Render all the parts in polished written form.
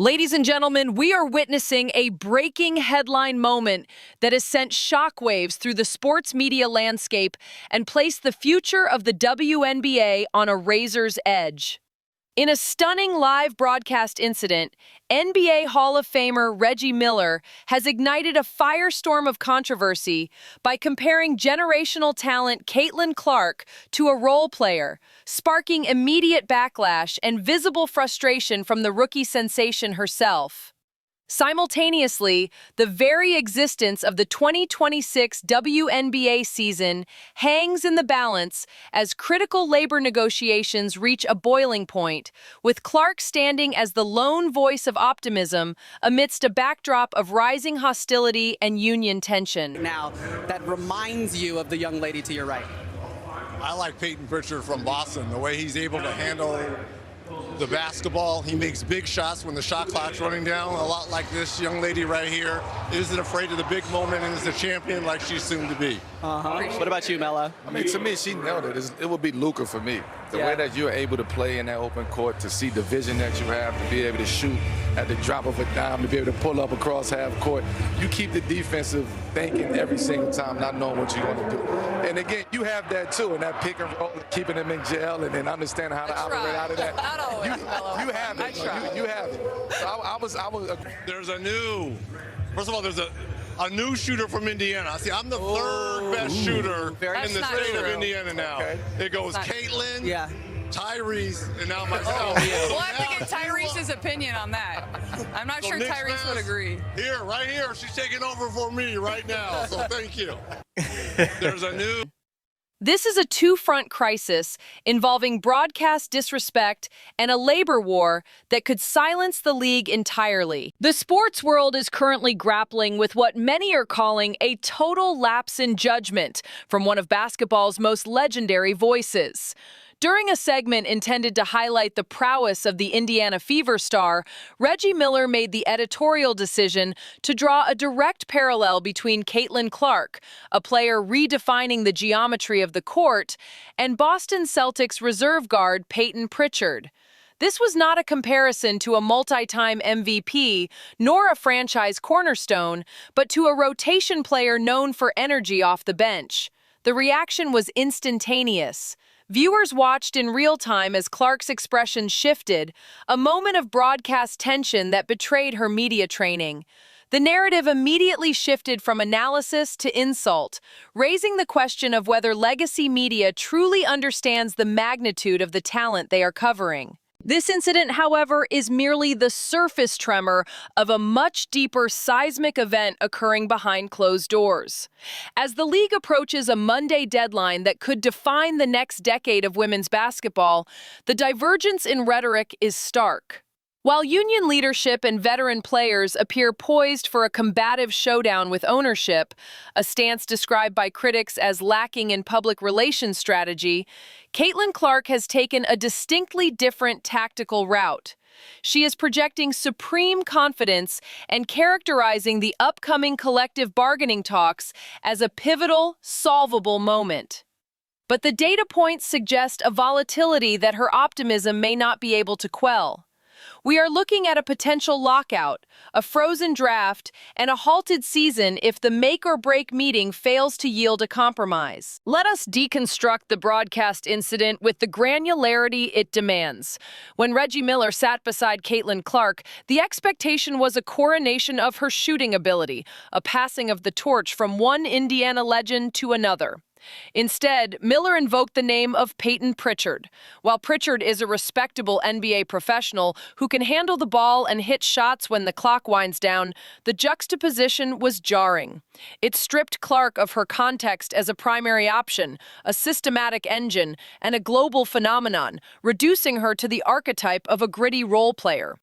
Ladies and gentlemen, we are witnessing a breaking headline moment that has sent shockwaves through the sports media landscape and placed the future of the WNBA on a razor's edge. In a stunning live broadcast incident, NBA Hall of Famer Reggie Miller has ignited a firestorm of controversy by comparing generational talent Caitlin Clark to a role player, sparking immediate backlash and visible frustration from the rookie sensation herself. Simultaneously, the very existence of the 2026 WNBA season hangs in the balance as critical labor negotiations reach a boiling point, with Clark standing as the lone voice of optimism amidst a backdrop of rising hostility and union tension. Now, that reminds you of the young lady to your right. I like Peyton Pritchard from Boston, the way he's able to handle the basketball. He makes big shots when the shot clock's running down, a lot like this young lady right here. Isn't afraid of the big moment and is a champion like she's soon to be. What about you, Melo? I mean, to me, she nailed it. It would be Luka for me. The way that you're able to play in that open court, to see the vision that you have, to be able to shoot at the drop of a dime, to be able to pull up across half court. You keep the defensive thinking every single time, not knowing what you're going to do. And again, you have that too, and that pick and roll, keeping them in jail, and then understanding how to operate out of that. Not always, you have it. You have it. So I was. There's a new. First of all, there's a new shooter from Indiana. See, I'm the third best shooter in the state of Indiana now. Okay. It goes Caitlin, Tyrese, and now myself. We'll have to get Tyrese's opinion on that. I'm not sure Tyrese would agree. Here, right here, she's taking over for me right now, so thank you. There's a new... This is a two-front crisis involving broadcast disrespect and a labor war that could silence the league entirely. The sports world is currently grappling with what many are calling a total lapse in judgment from one of basketball's most legendary voices. During a segment intended to highlight the prowess of the Indiana Fever star, Reggie Miller made the editorial decision to draw a direct parallel between Caitlin Clark, a player redefining the geometry of the court, and Boston Celtics reserve guard Peyton Pritchard. This was not a comparison to a multi-time MVP, nor a franchise cornerstone, but to a rotation player known for energy off the bench. The reaction was instantaneous. Viewers watched in real time as Clark's expression shifted, a moment of broadcast tension that betrayed her media training. The narrative immediately shifted from analysis to insult, raising the question of whether legacy media truly understands the magnitude of the talent they are covering. This incident, however, is merely the surface tremor of a much deeper seismic event occurring behind closed doors. As the league approaches a Monday deadline that could define the next decade of women's basketball, the divergence in rhetoric is stark. While union leadership and veteran players appear poised for a combative showdown with ownership, a stance described by critics as lacking in public relations strategy, Caitlin Clark has taken a distinctly different tactical route. She is projecting supreme confidence and characterizing the upcoming collective bargaining talks as a pivotal, solvable moment. But the data points suggest a volatility that her optimism may not be able to quell. We are looking at a potential lockout, a frozen draft, and a halted season if the make-or-break meeting fails to yield a compromise. Let us deconstruct the broadcast incident with the granularity it demands. When Reggie Miller sat beside Caitlin Clark, the expectation was a coronation of her shooting ability, a passing of the torch from one Indiana legend to another. Instead, Miller invoked the name of Peyton Pritchard. While Pritchard is a respectable NBA professional who can handle the ball and hit shots when the clock winds down, the juxtaposition was jarring. It stripped Clark of her context as a primary option, a systematic engine, and a global phenomenon, reducing her to the archetype of a gritty role player.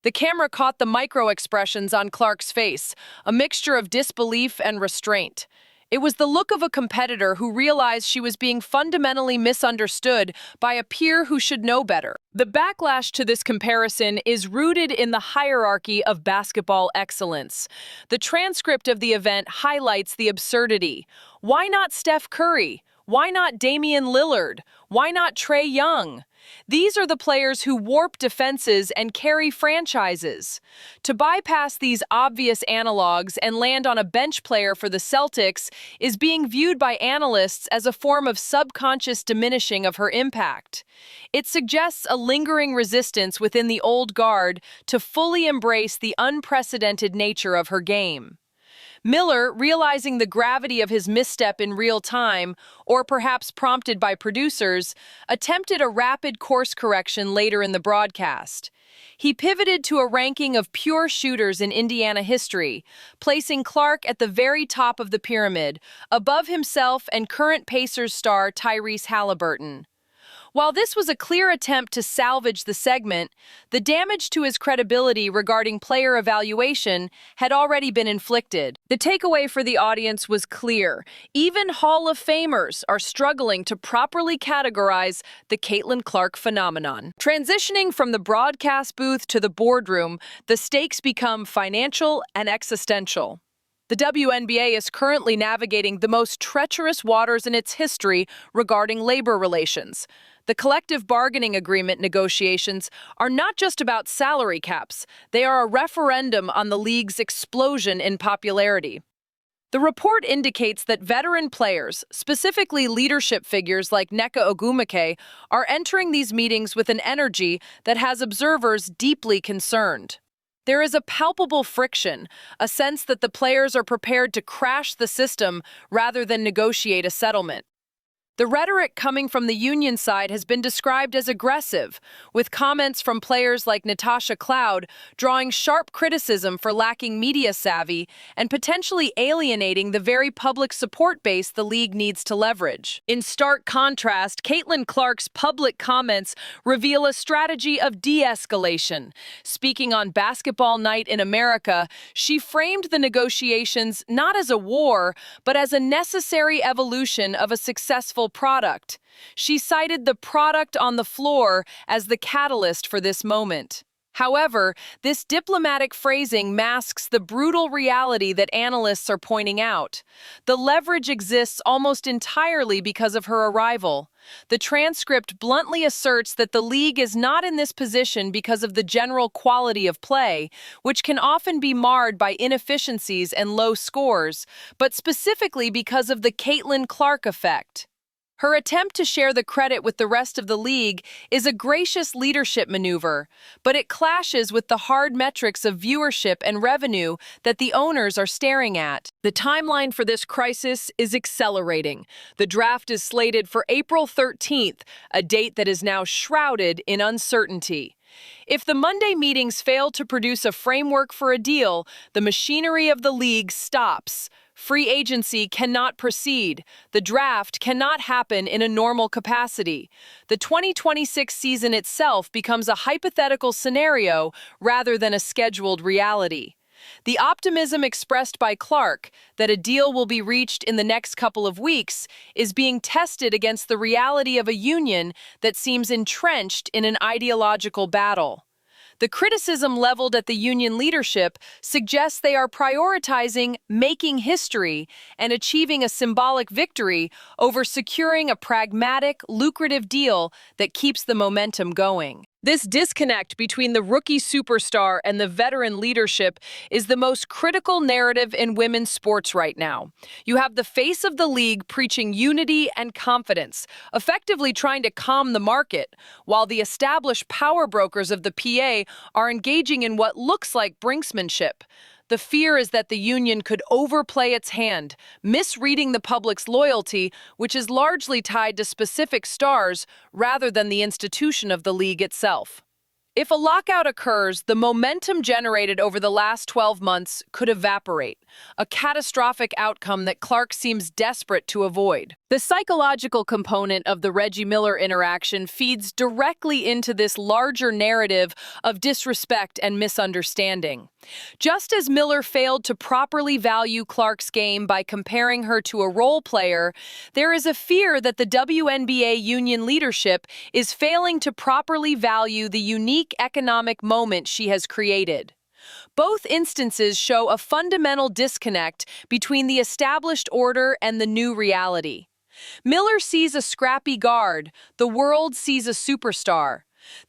The camera caught the micro-expressions on Clark's face, a mixture of disbelief and restraint. It was the look of a competitor who realized she was being fundamentally misunderstood by a peer who should know better. The backlash to this comparison is rooted in the hierarchy of basketball excellence. The transcript of the event highlights the absurdity. Why not Steph Curry? Why not Damian Lillard? Why not Trae Young? These are the players who warp defenses and carry franchises. To bypass these obvious analogs and land on a bench player for the Celtics is being viewed by analysts as a form of subconscious diminishing of her impact. It suggests a lingering resistance within the old guard to fully embrace the unprecedented nature of her game. Miller, realizing the gravity of his misstep in real time, or perhaps prompted by producers, attempted a rapid course correction later in the broadcast. He pivoted to a ranking of pure shooters in Indiana history, placing Clark at the very top of the pyramid, above himself and current Pacers star Tyrese Halliburton. While this was a clear attempt to salvage the segment, the damage to his credibility regarding player evaluation had already been inflicted. The takeaway for the audience was clear. Even Hall of Famers are struggling to properly categorize the Caitlin Clark phenomenon. Transitioning from the broadcast booth to the boardroom, the stakes become financial and existential. The WNBA is currently navigating the most treacherous waters in its history regarding labor relations. The collective bargaining agreement negotiations are not just about salary caps. They are a referendum on the league's explosion in popularity. The report indicates that veteran players, specifically leadership figures like Nneka Ogwumike, are entering these meetings with an energy that has observers deeply concerned. There is a palpable friction, a sense that the players are prepared to crash the system rather than negotiate a settlement. The rhetoric coming from the union side has been described as aggressive, with comments from players like Natasha Cloud drawing sharp criticism for lacking media savvy and potentially alienating the very public support base the league needs to leverage. In stark contrast, Caitlin Clark's public comments reveal a strategy of de-escalation. Speaking on Basketball Night in America, she framed the negotiations not as a war, but as a necessary evolution of a successful product. She cited the product on the floor as the catalyst for this moment. However, this diplomatic phrasing masks the brutal reality that analysts are pointing out. The leverage exists almost entirely because of her arrival. The transcript bluntly asserts that the league is not in this position because of the general quality of play, which can often be marred by inefficiencies and low scores, but specifically because of the Caitlin Clark effect. Her attempt to share the credit with the rest of the league is a gracious leadership maneuver, but it clashes with the hard metrics of viewership and revenue that the owners are staring at. The timeline for this crisis is accelerating. The draft is slated for April 13th, a date that is now shrouded in uncertainty. If the Monday meetings fail to produce a framework for a deal, the machinery of the league stops. Free agency cannot proceed. The draft cannot happen in a normal capacity. The 2026 season itself becomes a hypothetical scenario rather than a scheduled reality. The optimism expressed by Clark that a deal will be reached in the next couple of weeks is being tested against the reality of a union that seems entrenched in an ideological battle. The criticism leveled at the union leadership suggests they are prioritizing making history and achieving a symbolic victory over securing a pragmatic, lucrative deal that keeps the momentum going. This disconnect between the rookie superstar and the veteran leadership is the most critical narrative in women's sports right now. You have the face of the league preaching unity and confidence, effectively trying to calm the market, while the established power brokers of the PA are engaging in what looks like brinksmanship. The fear is that the union could overplay its hand, misreading the public's loyalty, which is largely tied to specific stars rather than the institution of the league itself. If a lockout occurs, the momentum generated over the last 12 months could evaporate, a catastrophic outcome that Clark seems desperate to avoid. The psychological component of the Reggie Miller interaction feeds directly into this larger narrative of disrespect and misunderstanding. Just as Miller failed to properly value Clark's game by comparing her to a role player, there is a fear that the WNBA union leadership is failing to properly value the unique economic moment she has created. Both instances show a fundamental disconnect between the established order and the new reality. Miller sees a scrappy guard, the world sees a superstar.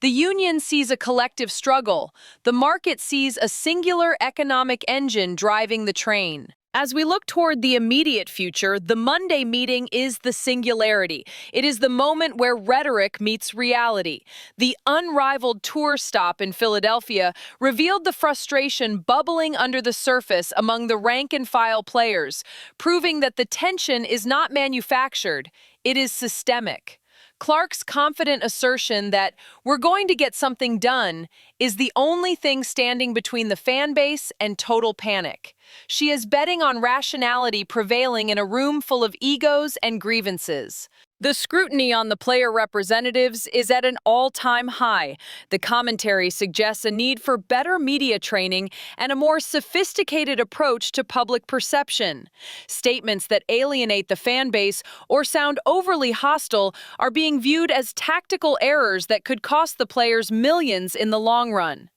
The union sees a collective struggle, the market sees a singular economic engine driving the train. As we look toward the immediate future, the Monday meeting is the singularity. It is the moment where rhetoric meets reality. The unrivaled tour stop in Philadelphia revealed the frustration bubbling under the surface among the rank-and-file players, proving that the tension is not manufactured, it is systemic. Clark's confident assertion that "we're going to get something done" is the only thing standing between the fan base and total panic. She is betting on rationality prevailing in a room full of egos and grievances. The scrutiny on the player representatives is at an all-time high. The commentary suggests a need for better media training and a more sophisticated approach to public perception. Statements that alienate the fan base or sound overly hostile are being viewed as tactical errors that could cost the players millions in the long run.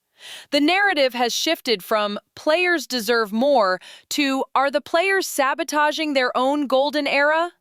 The narrative has shifted from "players deserve more" to "are the players sabotaging their own golden era?"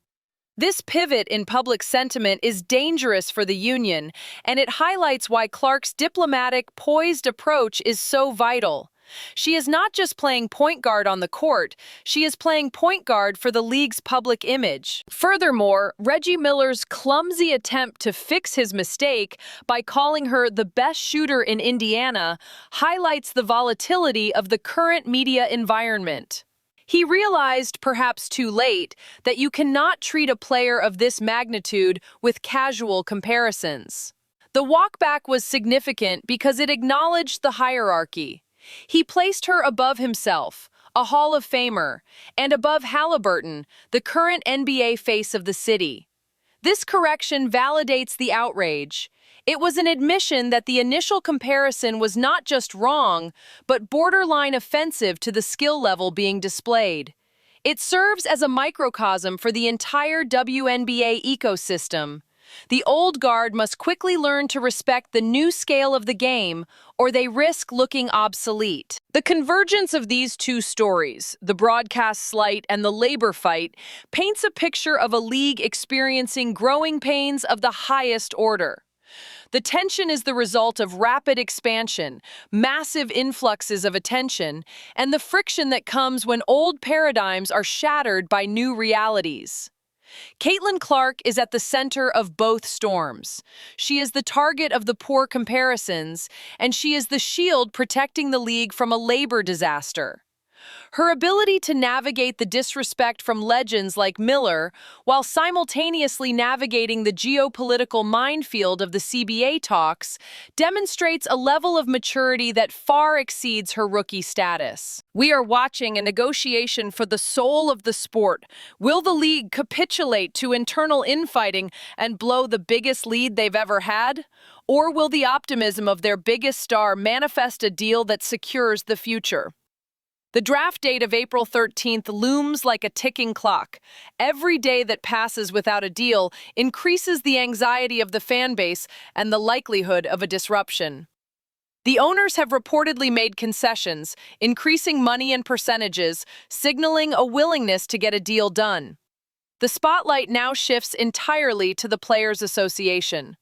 This pivot in public sentiment is dangerous for the union, and it highlights why Clark's diplomatic, poised approach is so vital. She is not just playing point guard on the court, she is playing point guard for the league's public image. Furthermore, Reggie Miller's clumsy attempt to fix his mistake by calling her the best shooter in Indiana highlights the volatility of the current media environment. He realized, perhaps too late, that you cannot treat a player of this magnitude with casual comparisons. The walkback was significant because it acknowledged the hierarchy. He placed her above himself, a Hall of Famer, and above Halliburton, the current NBA face of the city. This correction validates the outrage. It was an admission that the initial comparison was not just wrong, but borderline offensive to the skill level being displayed. It serves as a microcosm for the entire WNBA ecosystem. The old guard must quickly learn to respect the new scale of the game, or they risk looking obsolete. The convergence of these two stories, the broadcast slight and the labor fight, paints a picture of a league experiencing growing pains of the highest order. The tension is the result of rapid expansion, massive influxes of attention, and the friction that comes when old paradigms are shattered by new realities. Caitlin Clark is at the center of both storms. She is the target of the poor comparisons, and she is the shield protecting the league from a labor disaster. Her ability to navigate the disrespect from legends like Miller, while simultaneously navigating the geopolitical minefield of the CBA talks, demonstrates a level of maturity that far exceeds her rookie status. We are watching a negotiation for the soul of the sport. Will the league capitulate to internal infighting and blow the biggest lead they've ever had? Or will the optimism of their biggest star manifest a deal that secures the future? The draft date of April 13th looms like a ticking clock. Every day that passes without a deal increases the anxiety of the fan base and the likelihood of a disruption. The owners have reportedly made concessions, increasing money and percentages, signaling a willingness to get a deal done. The spotlight now shifts entirely to the Players Association.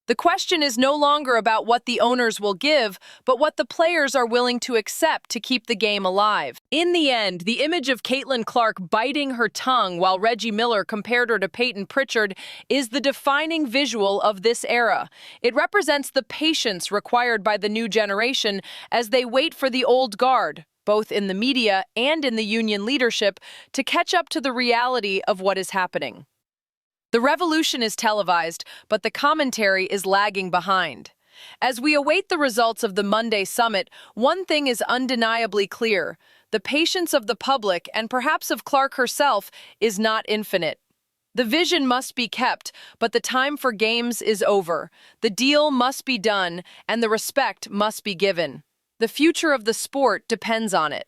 The question is no longer about what the owners will give, but what the players are willing to accept to keep the game alive. In the end, the image of Caitlin Clark biting her tongue while Reggie Miller compared her to Peyton Pritchard is the defining visual of this era. It represents the patience required by the new generation as they wait for the old guard, both in the media and in the union leadership, to catch up to the reality of what is happening. The revolution is televised, but the commentary is lagging behind. As we await the results of the Monday summit, one thing is undeniably clear. The patience of the public, and perhaps of Clark herself, is not infinite. The vision must be kept, but the time for games is over. The deal must be done, and the respect must be given. The future of the sport depends on it.